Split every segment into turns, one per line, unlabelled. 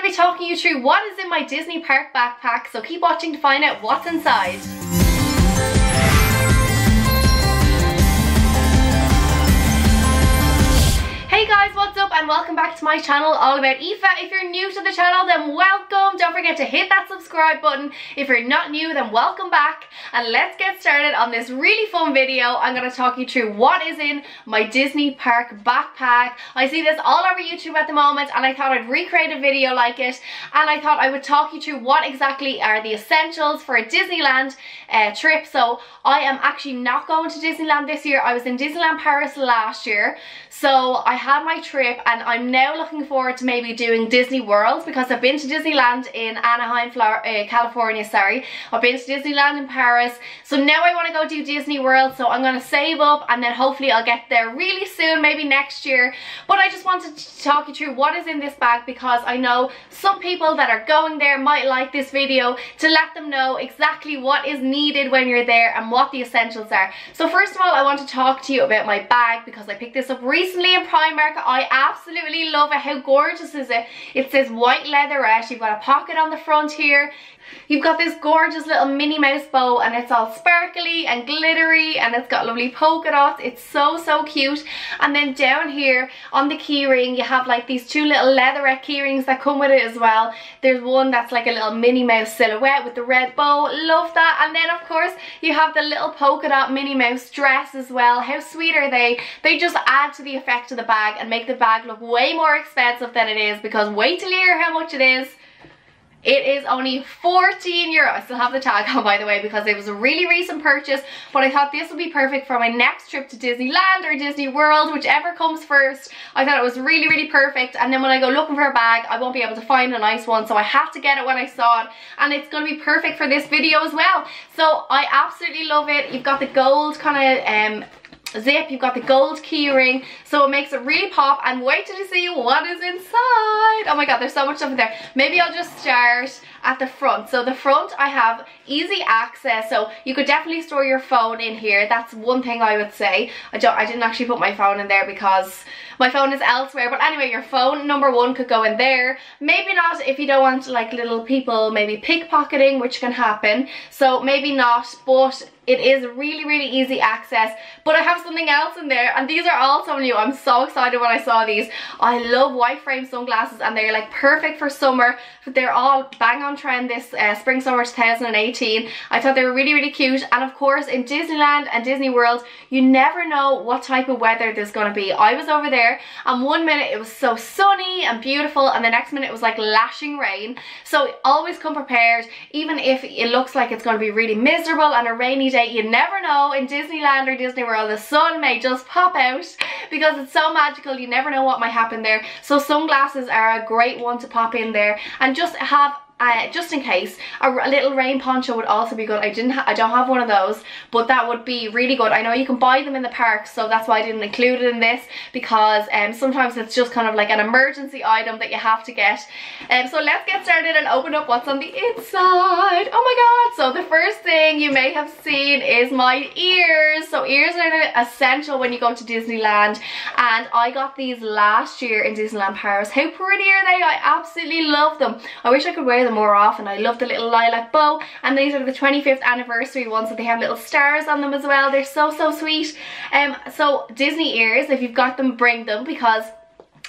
be talking you through what is in my Disney park backpack, so keep watching to find out what's inside. Hey guys, what's up and welcome back to my channel all about Aoife. If you're new to the channel, then welcome. Don't forget to hit that subscribe button. If you're not new, then welcome back, and let's get started on this really fun video. I'm going to talk you through what is in my Disney park backpack. I see this all over YouTube at the moment, and I thought I'd recreate a video like it, and I thought I would talk you through what exactly are the essentials for a Disneyland trip. So I am actually not going to Disneyland this year. I was in Disneyland Paris last year, so I had my trip, and I'm now looking forward to maybe doing Disney World, because I've been to Disneyland in Anaheim, California, sorry. I've been to Disneyland in Paris, so now I want to go do Disney World, so I'm going to save up and then hopefully I'll get there really soon, maybe next year. But I just wanted to talk you through what is in this bag, because I know some people that are going there might like this video, to let them know exactly what is needed when you're there and what the essentials are. So first of all, I want to talk to you about my bag, because I picked this up recently in Primark. I absolutely love it. How gorgeous is it? It says white leatherette. You've got a pocket on the front here. You've got this gorgeous little Minnie Mouse bow, and it's all sparkly and glittery, and it's got lovely polka dots. It's so cute. And then down here on the keyring, you have like these two little leatherette keyrings that come with it as well. There's one that's like a little Minnie Mouse silhouette with the red bow. Love that. And then of course you have the little polka dot Minnie Mouse dress as well. How sweet are they? They just add to the effect of the bag and make the bag look way more expensive than it is, because wait till you hear how much it is. It is only 14 euro. I still have the tag on, by the way, because it was a really recent purchase, but I thought this would be perfect for my next trip to Disneyland or Disney World, whichever comes first. I thought it was really perfect, and then when I go looking for a bag, I won't be able to find a nice one, so I have to get it when I saw it, and it's going to be perfect for this video as well. So I absolutely love it. You've got the gold kind of zip, you've got the gold key ring, so it makes it really pop. And wait till you see what is inside. Oh my god, there's so much stuff in there. Maybe I'll just start at the front. So the front, I have easy access, so you could definitely store your phone in here. That's one thing I would say. I didn't actually put my phone in there because my phone is elsewhere, but anyway, your phone, number one, could go in there. Maybe not if you don't want like little people maybe pickpocketing, which can happen, so maybe not, but it is really easy access. But I have something else in there, and these are also new. I'm so excited when I saw these. I love white frame sunglasses, and they're like perfect for summer. They're all bang on trend this spring summer 2018. I thought they were really cute. And of course in Disneyland and Disney World, you never know what type of weather there's going to be. I was over there, and one minute it was so sunny and beautiful, and the next minute it was like lashing rain. So always come prepared. Even if it looks like it's going to be really miserable and a rainy day, you never know. In Disneyland or Disney World, the sun may just pop out because it's so magical. You never know what might happen there. So sunglasses are a great one to pop in there, and just have just in case, a little rain poncho would also be good. I don't have one of those, but that would be really good. I know you can buy them in the park, so that's why I didn't include it in this, because sometimes it's just kind of like an emergency item that you have to get. So let's get started and open up what's on the inside. Oh my god. So the first thing you may have seen is my ears. So ears are essential when you go to Disneyland, and I got these last year in Disneyland Paris. How pretty are they? I absolutely love them. I wish I could wear them more often. I love the little lilac bow, and these are the 25th anniversary ones, so they have little stars on them as well. They're so sweet. So Disney ears, if you've got them, bring them, because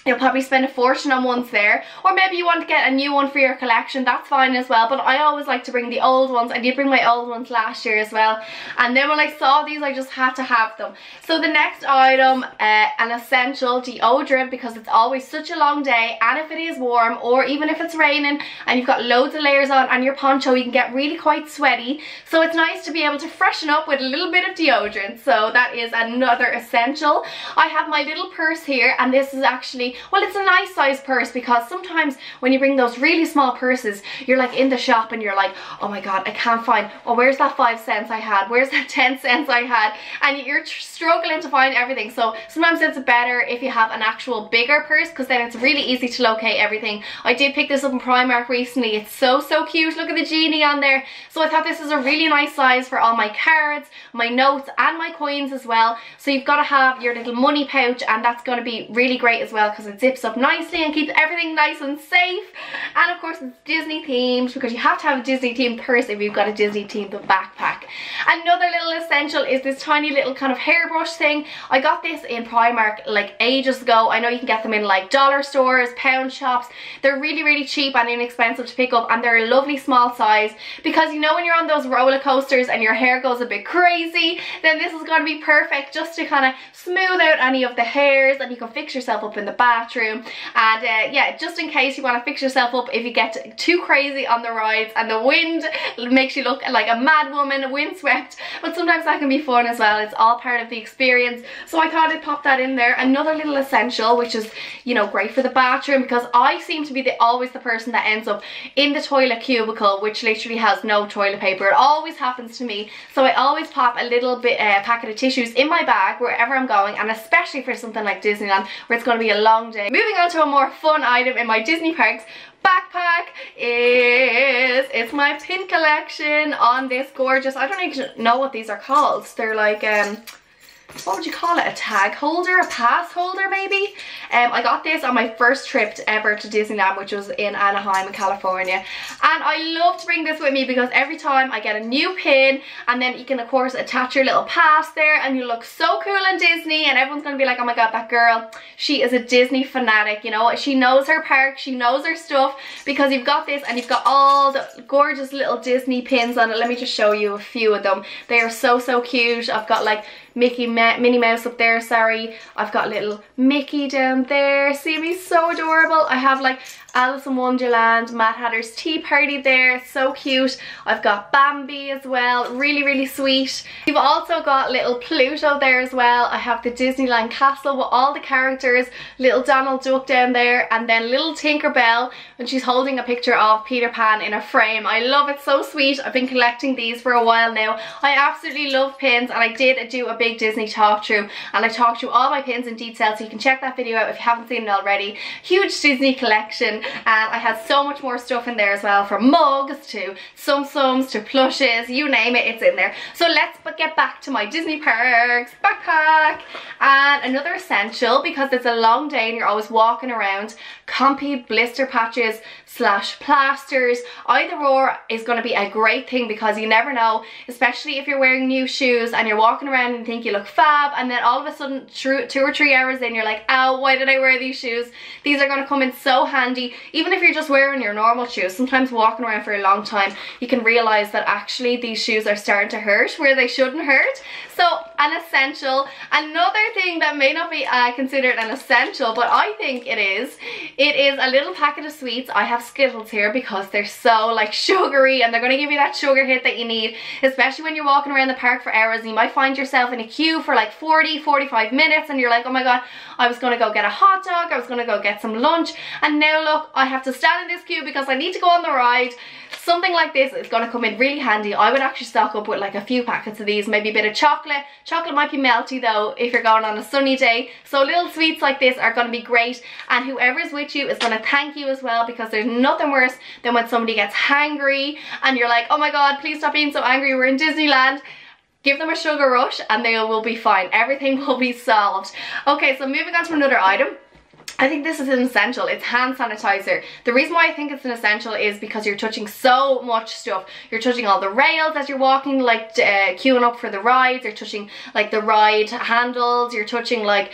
you'll probably spend a fortune on ones there, or maybe you want to get a new one for your collection. That's fine as well, but I always like to bring the old ones. I did bring my old ones last year as well, and then when I saw these, I just had to have them. So the next item, an essential deodorant, because it's always such a long day, and if it is warm, or even if it's raining and you've got loads of layers on and your poncho, you can get really quite sweaty, so it's nice to be able to freshen up with a little bit of deodorant. So that is another essential. I have my little purse here, and this is actually, well, it's a nice size purse, because sometimes when you bring those really small purses, you're like in the shop and you're like, oh my god, I can't find, oh, where's that 5 cents I had, where's that 10 cents I had, and you're struggling to find everything. So sometimes it's better if you have an actual bigger purse, because then it's really easy to locate everything. I did pick this up in Primark recently. It's so cute. Look at the genie on there. So I thought this is a really nice size for all my cards, my notes, and my coins as well. So you've got to have your little money pouch, and that's going to be really great as well, because because it zips up nicely and keeps everything nice and safe. And of course it's Disney themed because you have to have a Disney themed purse if you've got a Disney themed backpack. Another little essential is this tiny little kind of hairbrush thing. I got this in Primark like ages ago. I know you can get them in like dollar stores, pound shops. They're really cheap and inexpensive to pick up, and they're a lovely small size because you know when you're on those roller coasters and your hair goes a bit crazy, then this is going to be perfect just to kind of smooth out any of the hairs, and you can fix yourself up in the bathroom. And yeah, just in case you want to fix yourself up if you get too crazy on the rides and the wind makes you look like a mad woman, windswept, but sometimes that can be fun as well. It's all part of the experience, so I thought I'd pop that in there. Another little essential, which is, you know, great for the bathroom, because I seem to be always the person that ends up in the toilet cubicle which literally has no toilet paper. It always happens to me, so I always pop a little bit packet of tissues in my bag wherever I'm going, and especially for something like Disneyland where it's going to be a long day. Moving on to a more fun item in my Disney parks backpack it's my pin collection on this gorgeous, I don't even know what these are called. They're like what would you call it, a tag holder, a pass holder maybe. I got this on my first trip ever to Disneyland, which was in Anaheim in California, and I love to bring this with me because every time I get a new pin, and then you can of course attach your little pass there and you look so cool in Disney, and everyone's gonna be like, oh my god, that girl, she is a Disney fanatic, you know, she knows her park, she knows her stuff, because you've got this and you've got all the gorgeous little Disney pins on it. Let me just show you a few of them. They are so cute. I've got like Minnie Mouse up there, sorry. I've got little Mickey down there. See me, so adorable. I have like Alice in Wonderland, Mad Hatter's Tea Party there, so cute. I've got Bambi as well, really sweet. You've also got little Pluto there as well. I have the Disneyland castle with all the characters, little Donald Duck down there, and then little Tinkerbell, and she's holding a picture of Peter Pan in a frame. I love it, so sweet. I've been collecting these for a while now. I absolutely love pins, and I did do a big Disney talk through, and I talked through all my pins in detail, so you can check that video out if you haven't seen it already. Huge Disney collection. And I had so much more stuff in there as well, from mugs to sums to plushes, you name it, it's in there. So let's get back to my Disney parks backpack. And another essential, because it's a long day and you're always walking around, Comfy blister patches / plasters. Either or is going to be a great thing, because you never know, especially if you're wearing new shoes and you're walking around and think you look fab, and then all of a sudden 2 or 3 hours in you're like, ow, why did I wear these shoes? These are going to come in so handy. Even if you're just wearing your normal shoes, sometimes walking around for a long time you can realize that actually these shoes are starting to hurt where they shouldn't hurt. So an essential. Another thing that may not be considered an essential, but I think it is a little packet of sweets. I have Skittles here because they're so like sugary, and they're going to give you that sugar hit that you need, especially when you're walking around the park for hours. You might find yourself in a queue for like 40-45 minutes and you're like, oh my god, I was going to go get a hot dog, I was going to go get some lunch, and now look, I have to stand in this queue because I need to go on the ride. Something like this is going to come in really handy. I would actually stock up with like a few packets of these, maybe a bit of chocolate. Chocolate might be melty though if you're going on a sunny day, so little sweets like this are going to be great, and whoever's with you is going to thank you as well, because there's nothing worse than when somebody gets hangry and you're like, oh my god, please stop being so angry, we're in Disneyland. Give them a sugar rush and they will be fine. Everything will be solved. Okay, so moving on to another item. I think this is an essential. It's hand sanitizer. The reason why I think it's an essential is because you're touching so much stuff. You're touching all the rails as you're walking, like queuing up for the rides. You're touching like the ride handles. You're touching like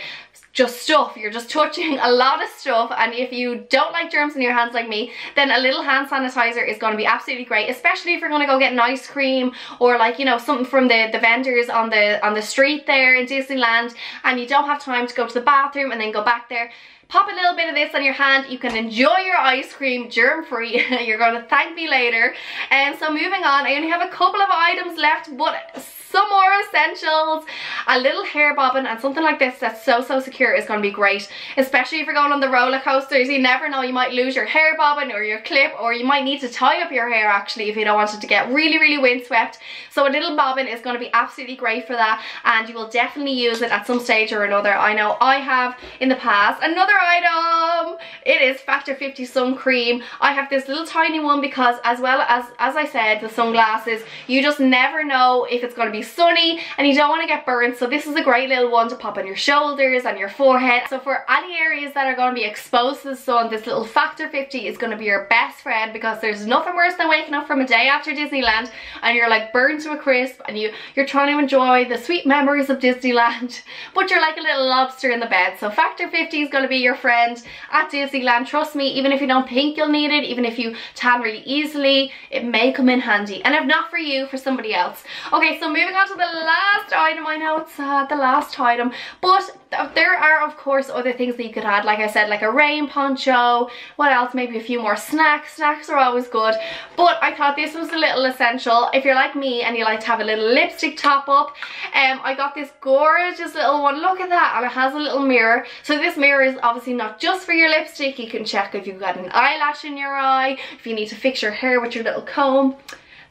just stuff. You're just touching a lot of stuff, and if you don't like germs in your hands like me, then a little hand sanitizer is going to be absolutely great, especially if you're going to go get an ice cream or like, you know, something from the vendors on the street there in Disneyland, and you don't have time to go to the bathroom and then go back there. Pop a little bit of this on your hand. You can enjoy your ice cream germ-free. You're going to thank me later. And so moving on, I only have a couple of items left, but some more essentials. A little hair bobbin, and something like this that's so secure is going to be great, especially if you're going on the roller coasters. You never know, you might lose your hair bobbin or your clip, or you might need to tie up your hair actually if you don't want it to get really windswept. So a little bobbin is going to be absolutely great for that, and you will definitely use it at some stage or another. I know I have in the past. Another item, it is Factor 50 sun cream. I have this little tiny one because, as well as I said, the sunglasses, you just never know if it's going to be sunny and you don't want to get burnt, so this is a great little one to pop on your shoulders and your forehead. So for any areas that are going to be exposed to the sun, this little Factor 50 is going to be your best friend, because there's nothing worse than waking up from a day after Disneyland and you're like burned to a crisp and you're trying to enjoy the sweet memories of Disneyland, but you're like a little lobster in the bed. So Factor 50 is going to be your friend at Disneyland. Trust me, even if you don't think you'll need it, even if you tan really easily, it may come in handy, and if not for you, for somebody else. Okay, so moving on to the last item. I know it's the last item, but there are of course other things that you could add, like I said, like a rain poncho. What else? Maybe a few more snacks. Snacks are always good, but I thought this was a little essential if you're like me and you like to have a little lipstick top up. I got this gorgeous little one. Look at that, and it has a little mirror. So this mirror is obviously not just for your lipstick. You can check if you've got an eyelash in your eye, if you need to fix your hair with your little comb.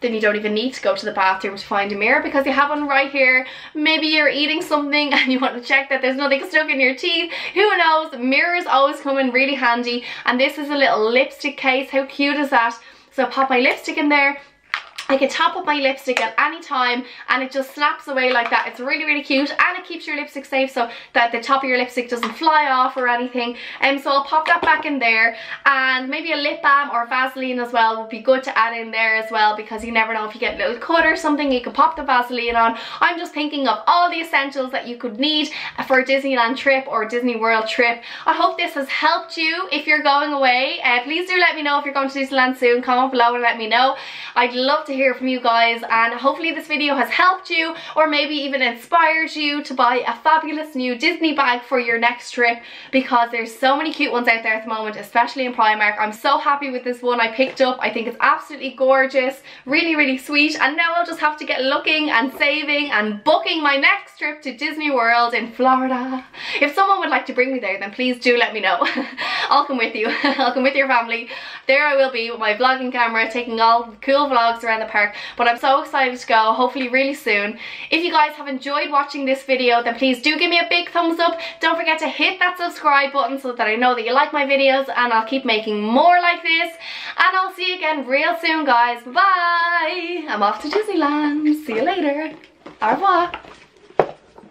Then you don't even need to go to the bathroom to find a mirror, because you have one right here. Maybe you're eating something and you want to check that there's nothing stuck in your teeth. Who knows? Mirrors always come in really handy, and this is a little lipstick case. How cute is that? So pop my lipstick in there. I can top up my lipstick at any time and it just snaps away like that. It's really, really cute, and it keeps your lipstick safe so that the top of your lipstick doesn't fly off or anything. So I'll pop that back in there, and maybe a lip balm or Vaseline as well would be good to add in there as well, because you never know if you get a little cut or something, you can pop the Vaseline on. I'm just thinking of all the essentials that you could need for a Disneyland trip or a Disney World trip. I hope this has helped you if you're going away. Please do let me know if you're going to Disneyland soon. Comment below and let me know. I'd love to hear from you guys, and hopefully this video has helped you, or maybe even inspired you to buy a fabulous new Disney bag for your next trip, because there's so many cute ones out there at the moment, especially in Primark. I'm so happy with this one I picked up. I think it's absolutely gorgeous, really, really sweet, and now I'll just have to get looking and saving and booking my next trip to Disney World in Florida. If someone would like to bring me there, then please do let me know. I'll come with you. I'll come with your family. There I will be with my vlogging camera, taking all the cool vlogs around the park. But I'm so excited to go, hopefully really soon. If you guys have enjoyed watching this video, then please do give me a big thumbs up. Don't forget to hit that subscribe button so that I know that you like my videos, and I'll keep making more like this. And I'll see you again real soon, guys. Bye! I'm off to Disneyland. See you later. Au revoir.